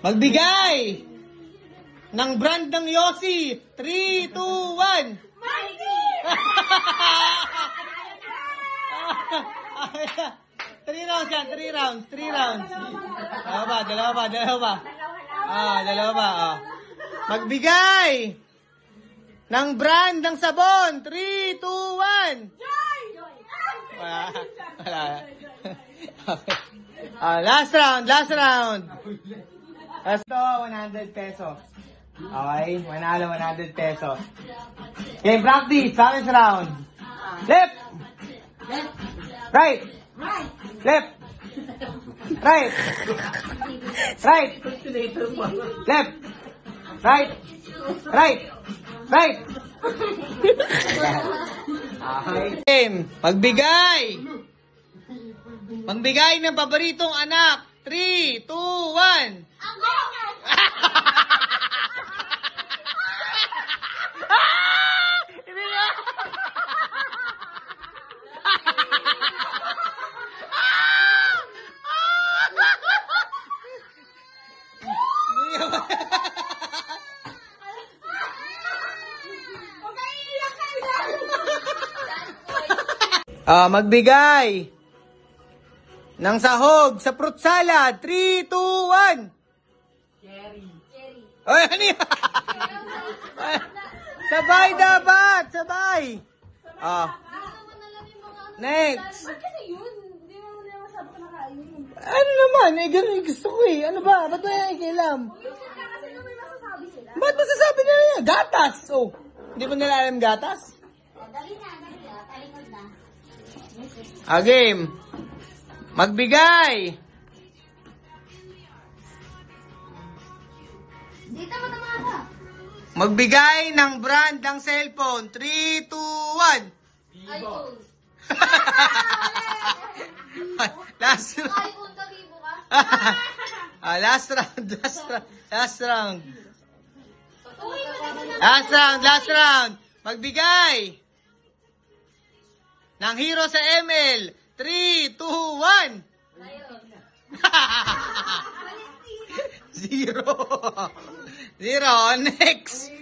Magbigay ng brand ng Yossi. 3, 2, 1. Mikey! 3 rounds yan, 3 rounds, 3 rounds. Dalawa pa. Dalawa pa. Magbigay ng brand ng sabon. 3, 2, 1. Wala. Last round. Last to, 100 pesos. Okay, manalo 100 pesos. Okay, practice. First round. Left. Right. Left. Right. Right. Left. Right. Right. Right. Okay. Game. Magbigay ng paboritong anak. 3, 2, 1. Magbigay ng sahog sa fruit salad. 3, 2, 1. Cherry. Ay, ano yan? Sabay dapat. Sabay. Next. Kasi yun, hindi mo masabi ka nakain. Ano naman? Ganun yung gusto ko eh. Ano ba? Ba't ba yan ikilam? Kasi nung may masasabi sila. Ba't masasabi nila yan? Gatas. Hindi mo nila alam gatas? Dali na. Talikod na. Game. Magbigay. Dito mo tamaga. Magbigay ng brand ng cellphone. 3, 2, 1. iPhone. Last round. iPhone ka, Bibo ka? Last round. Magbigay ng hero sa ML. 3, 2, 1. Zero. Next.